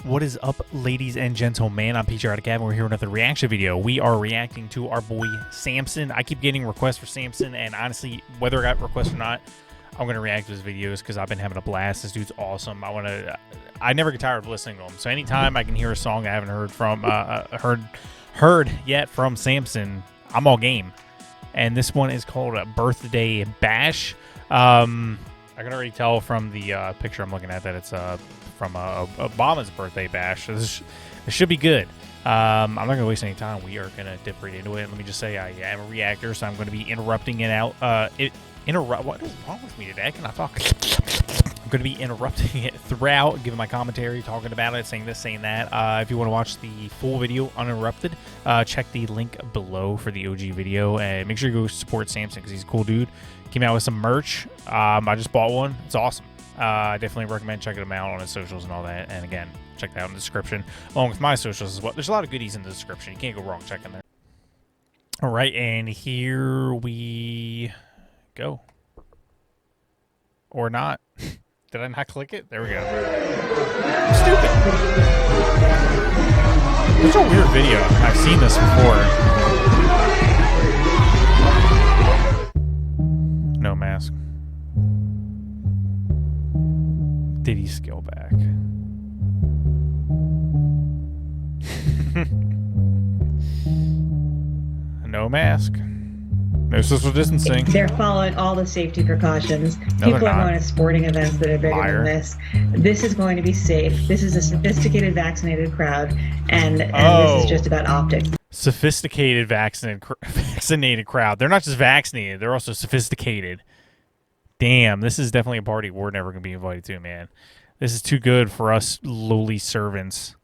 What is up, ladies and gentlemen? I'm Patriotic Gavin. We're here with another reaction video. We are reacting to our boy Samson. I keep getting requests for Samson, and honestly, whether I got requests or not, I'm gonna react to his videos because I've been having a blast. This dude's awesome. I never get tired of listening to him. So anytime I can hear a song I haven't heard from heard yet from Samson, I'm all game. And this one is called Birthday Bash. I can already tell from the picture I'm looking at that it's from Obama's birthday bash. So this should be good. I'm not going to waste any time. We are going to dip right into it. Let me just say I am a reactor, so I'm going to be interrupting it out. What is wrong with me today? I cannot talk. I'm going to be interrupting it throughout, giving my commentary, talking about it, saying this, saying that. If you want to watch the full video uninterrupted, check the link below for the OG video. And make sure you go support Samson because he's a cool dude. Came out with some merch. I just bought one. It's awesome. I definitely recommend checking him out on his socials and all that. And again, check that out in the description, along with my socials as well. There's a lot of goodies in the description. You can't go wrong checking there. All right, and here we go. Or not. Did I not click it? There we go. I'm stupid. It's a weird video. I've seen this before. No mask. Did he scale back? No mask. No social distancing. They're following all the safety precautions. No, people are going to sporting events that are bigger than this. This is going to be safe. This is a sophisticated, vaccinated crowd, and this is just about optics. Sophisticated, vaccinated crowd. They're not just vaccinated; they're also sophisticated. Damn, this is definitely a party we're never going to be invited to, man. This is too good for us lowly servants.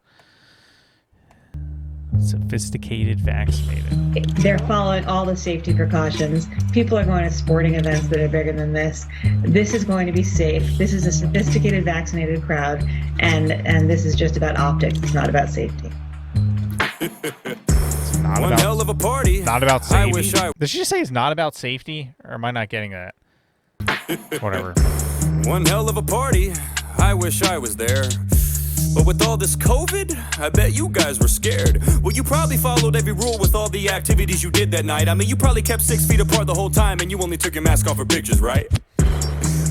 Sophisticated, vaccinated. They're following all the safety precautions. People are going to sporting events that are bigger than this. This is going to be safe. This is a sophisticated, vaccinated crowd, and this is just about optics. It's not about safety. It's not One about, hell of a party. Not about safety. Did she just say it's not about safety, or am I not getting that? Whatever. One hell of a party. I wish I was there. But with all this COVID, I bet you guys were scared. Well, you probably followed every rule with all the activities you did that night. I mean, you probably kept 6 feet apart the whole time, and you only took your mask off for pictures, right?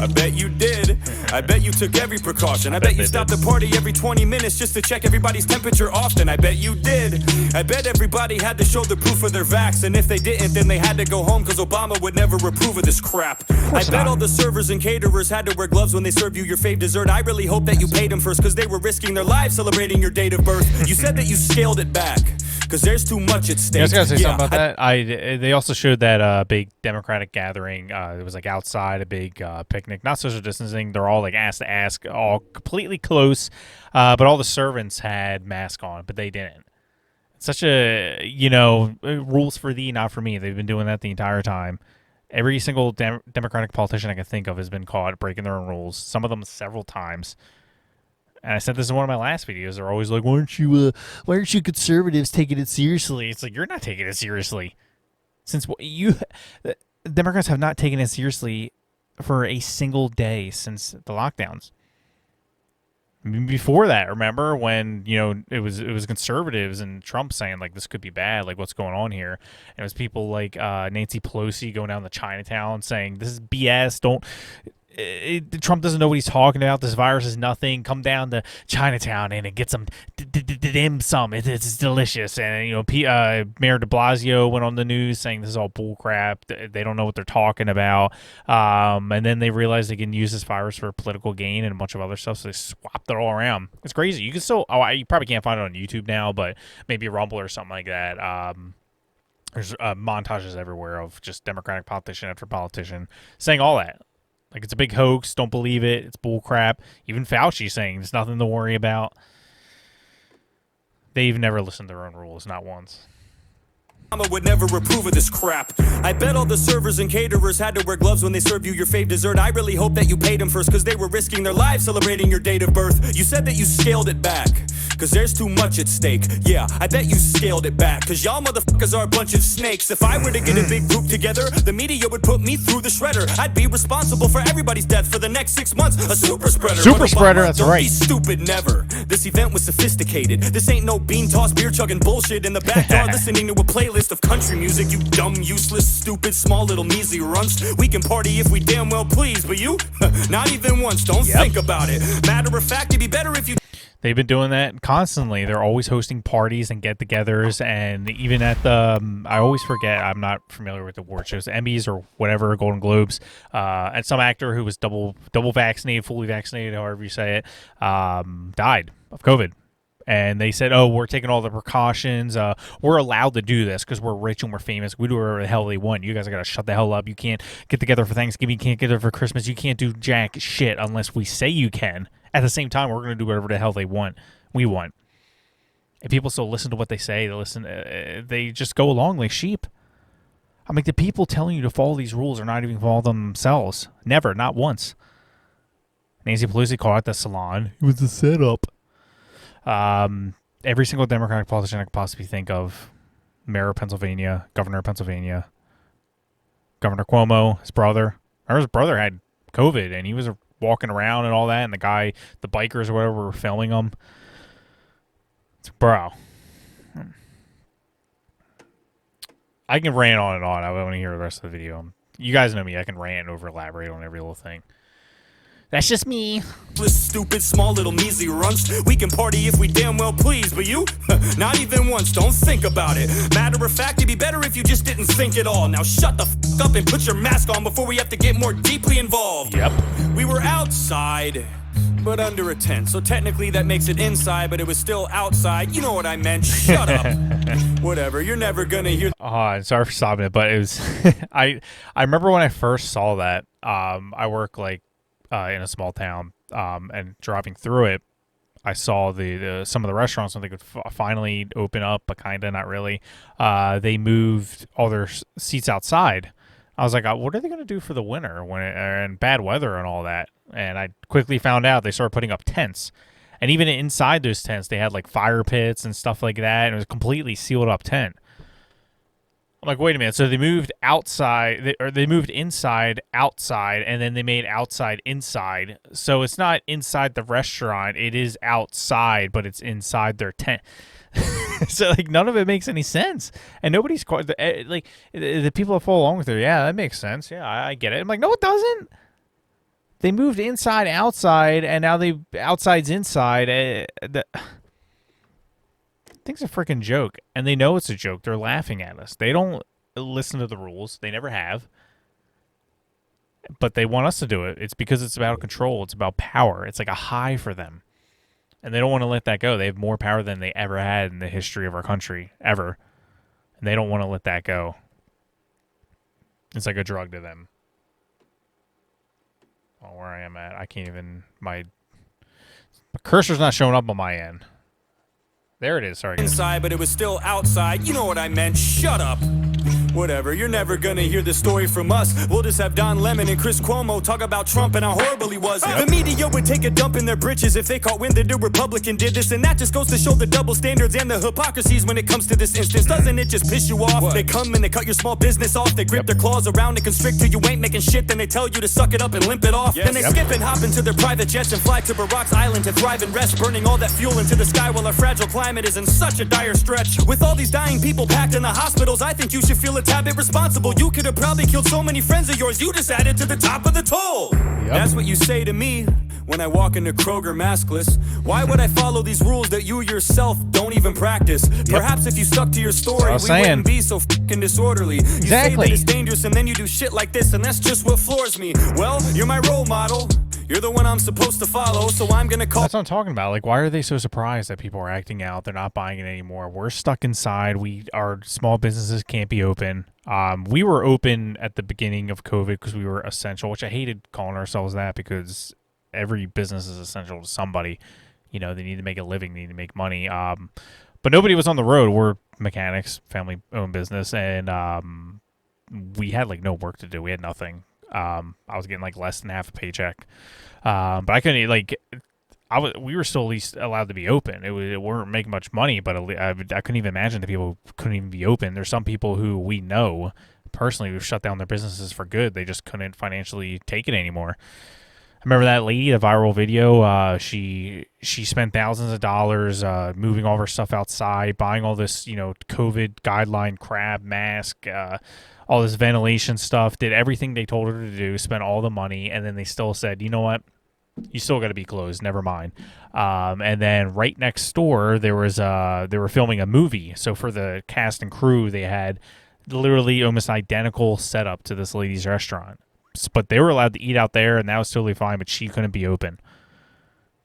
I bet you did. I bet you took every precaution. I bet you stopped the party every 20 minutes just to check everybody's temperature often. I bet you did. I bet everybody had to show the proof of their vax, and if they didn't, then they had to go home because Obama would never approve of this crap. I bet all the servers and caterers had to wear gloves when they serve you your fave dessert. I really hope that you paid them first because they were risking their lives celebrating your date of birth. You said that you scaled it back because there's too much at stake. I was gonna say something about that. They also showed that big Democratic gathering. It was like outside, a big picnic, not social distancing. They're all like ass to ass, all completely close. But all the servants had masks on, but they didn't. It's such a, rules for thee, not for me. They've been doing that the entire time. Every single Democratic politician I can think of has been caught breaking their own rules. Some of them several times. And I said this in one of my last videos. They're always like, why aren't you conservatives taking it seriously? It's like, you're not taking it seriously. Since the Democrats have not taken it seriously for a single day since the lockdowns. I mean, before that, remember when, it was conservatives and Trump saying, like, this could be bad, like, what's going on here? And it was people like Nancy Pelosi going down to Chinatown saying, this is BS, Trump doesn't know what he's talking about. This virus is nothing. Come down to Chinatown and get some dim sum. It's delicious. And Mayor de Blasio went on the news saying this is all bull crap. They don't know what they're talking about. And then they realized they can use this virus for political gain and a bunch of other stuff. So they swapped it all around. It's crazy. You can still. You probably can't find it on YouTube now, but maybe Rumble or something like that. There's montages everywhere of just Democratic politician after politician saying all that. Like, it's a big hoax. Don't believe it. It's bull crap. Even Fauci saying there's nothing to worry about. They've never listened to their own rules, not once. Obama would never approve of this crap. I bet all the servers and caterers had to wear gloves when they serve you your fave dessert. I really hope that you paid them first because they were risking their lives celebrating your date of birth. You said that you scaled it back cause there's too much at stake. Yeah, I bet you scaled it back, cause y'all motherfuckers are a bunch of snakes. If I were to get a big group together, the media would put me through the shredder. I'd be responsible for everybody's death for the next 6 months. A super spreader. Super spreader, that's Don't right. Be stupid, never. This event was sophisticated. This ain't no bean toss, beer chugging bullshit in the backyard listening to a playlist of country music. You dumb, useless, stupid, small little measly runts. We can party if we damn well please, but you, not even once. Don't think about it. Matter of fact, it'd be better if you. They've been doing that constantly. They're always hosting parties and get-togethers, and even at the I always forget. I'm not familiar with the award shows, Emmys or whatever, Golden Globes. And some actor who was double vaccinated, fully vaccinated, however you say it, died of COVID. And they said, "Oh, we're taking all the precautions. We're allowed to do this because we're rich and we're famous. We do whatever the hell they want. You guys are gonna shut the hell up. You can't get together for Thanksgiving. You can't get together for Christmas. You can't do jack shit unless we say you can." At the same time, we're gonna do whatever the hell they want. We want. If people still listen to what they say, they just go along like sheep. I mean, the people telling you to follow these rules are not even following them themselves. Never, not once. Nancy Pelosi called it the salon. It was a setup. Every single Democratic politician I could possibly think of, Mayor of Pennsylvania, Governor of Pennsylvania, Governor Cuomo, his brother. His brother had COVID, and he was walking around and all that, and the bikers or whatever were filming him. It's, bro. I can rant on and on. I want to hear the rest of the video. You guys know me. I can rant and over-elaborate on every little thing. That's just me. Stupid, small little measly runts. We can party if we damn well please, but you, not even once. Don't think about it. Matter of fact, it'd be better if you just didn't think at all. Now shut the f up and put your mask on before we have to get more deeply involved. Yep. We were outside, but under a tent. So technically that makes it inside, but it was still outside. You know what I meant. Shut up. Whatever. You're never gonna hear. Oh, sorry for stopping it, but it was. I remember when I first saw that. I work in a small town, and driving through it, I saw the some of the restaurants when they could finally open up, but kind of not really. They moved all their seats outside. I was like, what are they going to do for the winter and bad weather and all that? And I quickly found out they started putting up tents, and even inside those tents, they had like fire pits and stuff like that. And it was a completely sealed up tent. I'm like, wait a minute. So they moved outside, they moved inside, outside, and then they made outside inside. So it's not inside the restaurant; it is outside, but it's inside their tent. So none of it makes any sense, and nobody's the people that follow along with it. Yeah, that makes sense. Yeah, I get it. I'm like, no, it doesn't. They moved inside, outside, and now outside's inside. Thing's a freaking joke, and they know it's a joke. They're laughing at us. They don't listen to the rules. They never have. But they want us to do it. It's because it's about control. It's about power. It's like a high for them. And they don't want to let that go. They have more power than they ever had in the history of our country, ever. And they don't want to let that go. It's like a drug to them. Oh, where I am at, I can't even... My cursor's not showing up on my end. There it is. Sorry, guys. Inside, but it was still outside. You know what I meant. Shut up. Whatever, you're never gonna hear the story from us. We'll just have Don Lemon and Chris Cuomo talk about Trump and how horrible he was. The media would take a dump in their britches if they caught wind that a Republican did this. And that just goes to show the double standards and the hypocrisies when it comes to this instance. Doesn't it just piss you off? They come and they cut your small business off. They grip their claws around and constrict till you ain't making shit. Then they tell you to suck it up and limp it off. Then they skip and hop into their private jets and fly to Barack's island to thrive and rest, burning all that fuel into the sky while our fragile climate is in such a dire stretch. With all these dying people packed in the hospitals, I think you should feel a tad bit responsible. You could have probably killed so many friends of yours, you just added to the top of the toll. That's what you say to me when I walk into Kroger maskless. Why would I follow these rules that you yourself don't even practice? Perhaps if you stuck to your story, we wouldn't be so fucking disorderly. You say that it's dangerous and then you do shit like this, and that's just what floors me. Well, you're my role model. You're the one I'm supposed to follow, so I'm gonna call. That's what I'm talking about. Like, why are they so surprised that people are acting out? They're not buying it anymore. We're stuck inside. Our small businesses can't be open. We were open at the beginning of COVID because we were essential, which I hated calling ourselves that because every business is essential to somebody. You know, they need to make a living, they need to make money. But nobody was on the road. We're mechanics, family-owned business, and we had no work to do. We had nothing. I was getting less than half a paycheck. But I couldn't we were still at least allowed to be open. It weren't making much money, but I couldn't even imagine the people who couldn't even be open. There's some people who we know personally who shut down their businesses for good. They just couldn't financially take it anymore. I remember that lady, the viral video. She spent thousands of dollars moving all of her stuff outside, buying all this, COVID guideline crap, mask, all this ventilation stuff, did everything they told her to do, spent all the money, and then they still said, you know what? You still got to be closed. Never mind. And then right next door, they were filming a movie. So for the cast and crew, they had literally almost identical setup to this lady's restaurant. But they were allowed to eat out there, and that was totally fine, but she couldn't be open.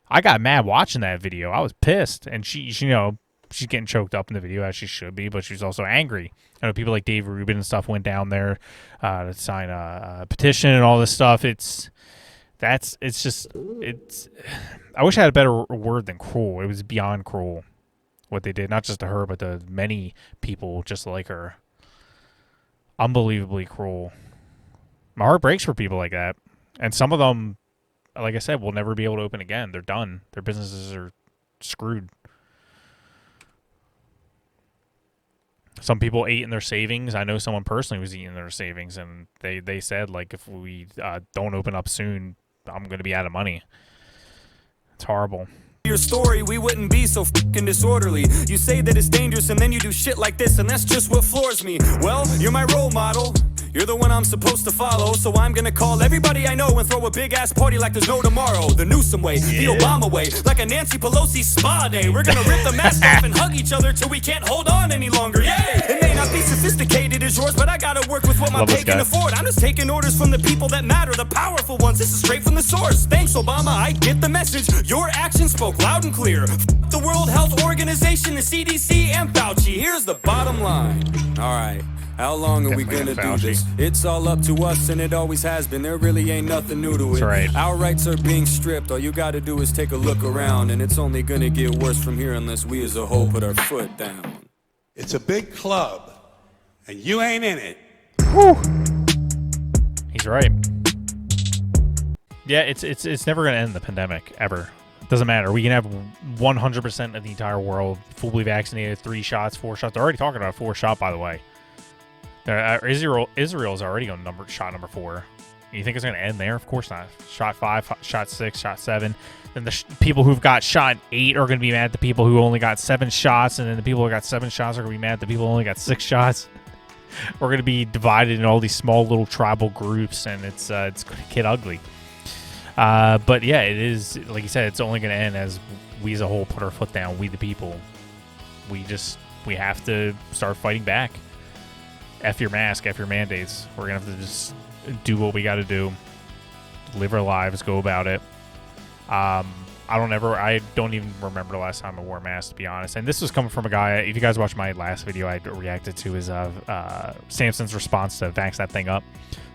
I got mad watching that video. I was pissed. And she's getting choked up in the video, as she should be, but she's also angry. I know people like Dave Rubin and stuff went down there to sign a petition and all this stuff. I wish I had a better word than cruel. It was beyond cruel what they did, not just to her, but to many people just like her. Unbelievably cruel. My heart breaks for people like that. And some of them, like I said, will never be able to open again. They're done. Their businesses are screwed. Some people ate in their savings. I know someone personally was eating their savings, and they said, like, if we don't open up soon, I'm going to be out of money. It's horrible. Your story, we wouldn't be so fucking disorderly. You say that it's dangerous and then you do shit like this, and that's just what floors me. Well, you're my role model. You're the one I'm supposed to follow, so I'm gonna call everybody I know and throw a big-ass party like there's no tomorrow. The Newsom way, the Obama way, like a Nancy Pelosi spa day. We're gonna rip the mask off and hug each other till we can't hold on any longer. Yay! It may not be sophisticated as yours, but I gotta work with what my pay can afford. I'm just taking orders from the people that matter, the powerful ones. This is straight from the source. Thanks, Obama, I get the message. Your actions spoke loud and clear. The World Health Organization, the CDC, and Fauci. Here's the bottom line. All right. How long are we gonna do this? It's all up to us, and it always has been. There really ain't nothing new to it. That's right. Our rights are being stripped. All you gotta do is take a look around, and it's only gonna get worse from here unless we as a whole put our foot down. It's a big club, and you ain't in it. Whew. He's right. Yeah, it's never gonna end, the pandemic, ever. Doesn't matter. We can have 100% of the entire world fully vaccinated, 3 shots, 4 shots. They're already talking about a 4th shot, by the way. Israel's already on shot number 4. You think it's going to end there? Of course not. Shot 5, shot 6, shot 7. Then the people who've got shot 8 are going to be mad at the people who only got 7 shots, and then the people who got 7 shots are going to be mad at the people who only got 6 shots. We're going to be divided in all these small little tribal groups, and it's going to get ugly. But yeah, it is, like you said, it's only going to end as we as a whole put our foot down. We the people. We have to start fighting back. F your mask, F your mandates. We're going to have to just do what we got to do. Live our lives, go about it. I don't even remember the last time I wore a mask, to be honest. And this was coming from a guy, if you guys watched my last video, I reacted to his Samson's response to Vax That Thing Up.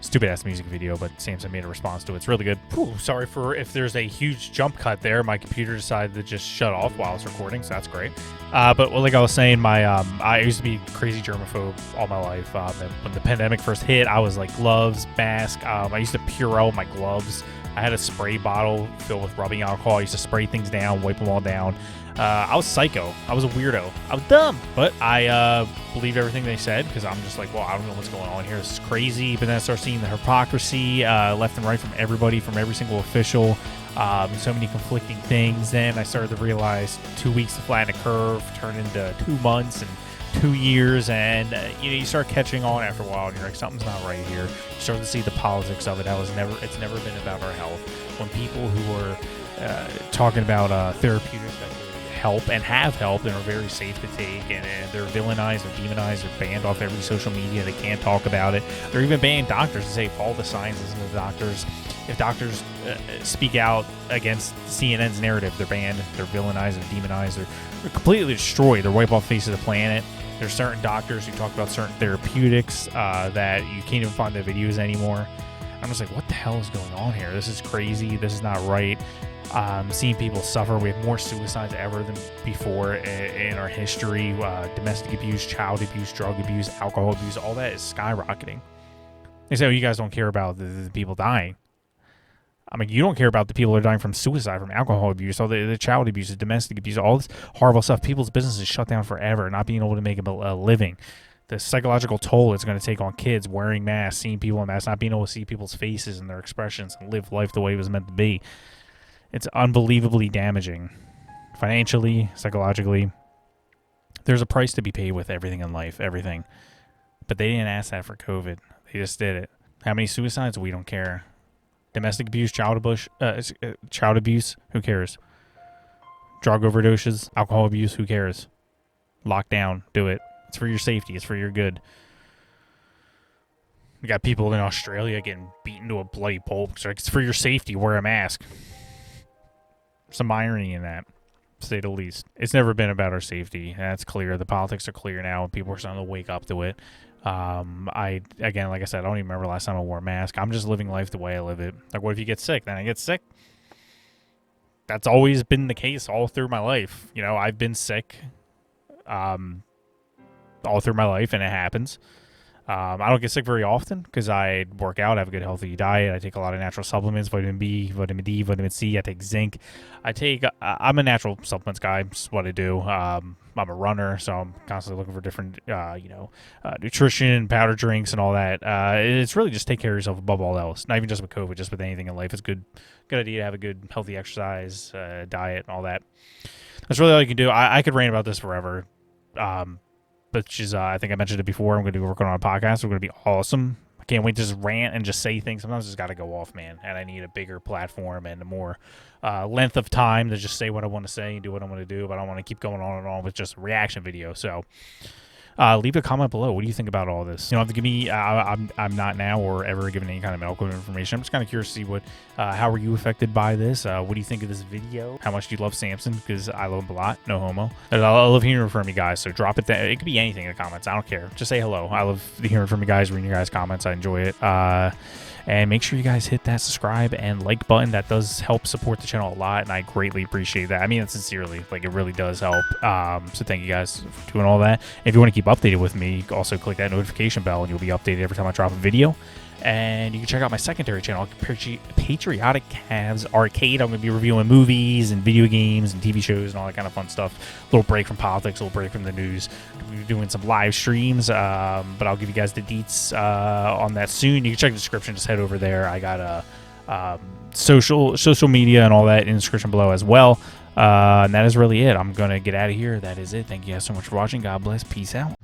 Stupid ass music video, but Samson made a response to it. It's really good. Whew, sorry for if there's a huge jump cut there. My computer decided to just shut off while I was recording, so that's great. But like I was saying, I used to be crazy germaphobe all my life. And when the pandemic first hit, I was like gloves, mask. I used to Purell my gloves. I had a spray bottle filled with rubbing alcohol. I used to spray things down, wipe them all down. I was psycho. I was a weirdo. I was dumb. But I believed everything they said because I'm just like, well, I don't know what's going on here. This is crazy. But then I started seeing the hypocrisy left and right from everybody, from every single official. So many conflicting things. Then I started to realize 2 weeks to flatten a curve turned into 2 months and 2 years. And, you start catching on after a while. And you're like, something's not right here. You start to see the politics of it. It's never been about our health. When people who are talking about therapeutics that help and have helped and are very safe to take, and they're villainized or demonized or banned off every social media. They can't talk about it. They're even banning doctors to say follow the science, listen to the doctors. If doctors speak out against CNN's narrative, they're banned, they're villainized, they're demonized, they're completely destroyed. They're wiped off the face of the planet. There's certain doctors who talk about certain therapeutics that you can't even find the videos anymore. I'm just like, what the hell is going on here? This is crazy. This is not right. Seeing people suffer. We have more suicides ever than before in our history. Domestic abuse, child abuse, drug abuse, alcohol abuse, all that is skyrocketing. They say, oh, you guys don't care about the people dying. I mean, you don't care about the people that are dying from suicide, from alcohol abuse, all the child abuse, the domestic abuse, all this horrible stuff. People's businesses shut down forever, not being able to make a living. The psychological toll it's going to take on kids wearing masks, seeing people in masks, not being able to see people's faces and their expressions and live life the way it was meant to be. It's unbelievably damaging. Financially, psychologically. There's a price to be paid with everything in life, everything. But they didn't ask that for COVID. They just did it. How many suicides? We don't care. Domestic abuse, child abuse, who cares? Drug overdoses, alcohol abuse, who cares? Lockdown, do it. It's for your safety. It's for your good. We got people in Australia getting beaten to a bloody pulp. It's for your safety. Wear a mask. Some irony in that, to say the least. It's never been about our safety. That's clear. The politics are clear now, and people are starting to wake up to it. Again, like I said, I don't even remember last time I wore a mask. I'm just living life the way I live it. Like, what if you get sick? Then I get sick. That's always been the case all through my life. You know, I've been sick all through my life, and it happens. I don't get sick very often because I work out, I have a good healthy diet, I take a lot of natural supplements, vitamin B, vitamin D, vitamin C, I take zinc. I'm a natural supplements guy, that's what I do. I'm a runner, so I'm constantly looking for different, nutrition, powder drinks, and all that. It's really just take care of yourself above all else. Not even just with COVID, just with anything in life. It's good idea to have a good, healthy exercise, diet, and all that. That's really all you can do. I could rant about this forever. But I think I mentioned it before. I'm going to be working on a podcast. We're going to be awesome. I can't wait to just rant and just say things. Sometimes I just got to go off, man. And I need a bigger platform and a more length of time to just say what I want to say and do what I want to do. But I don't want to keep going on and on with just a reaction video. So leave a comment below. What do you think about all this? You don't have to give me, I'm not now or ever given any kind of medical information. I'm just kind of curious to see how were you affected by this? What do you think of this video? How much do you love Samson? Because I love him a lot. No homo. I love hearing from you guys. So drop it there. It could be anything in the comments. I don't care. Just say hello. I love hearing from you guys, reading your guys' comments. I enjoy it. And make sure you guys hit that subscribe and like button. That does help support the channel a lot, and I greatly appreciate that. I mean it sincerely. Like, it really does help. So thank you guys for doing all that. If you want to keep updated with me, also click that notification bell, and you'll be updated every time I drop a video. And you can check out my secondary channel, Patriotic Cavs Arcade. I'm going to be reviewing movies and video games and TV shows and all that kind of fun stuff. A little break from politics, a little break from the news. We'll be doing some live streams, but I'll give you guys the deets on that soon. You can check the description. Just head over there. I got social media and all that in the description below as well. And that is really it. I'm going to get out of here. That is it. Thank you guys so much for watching. God bless. Peace out.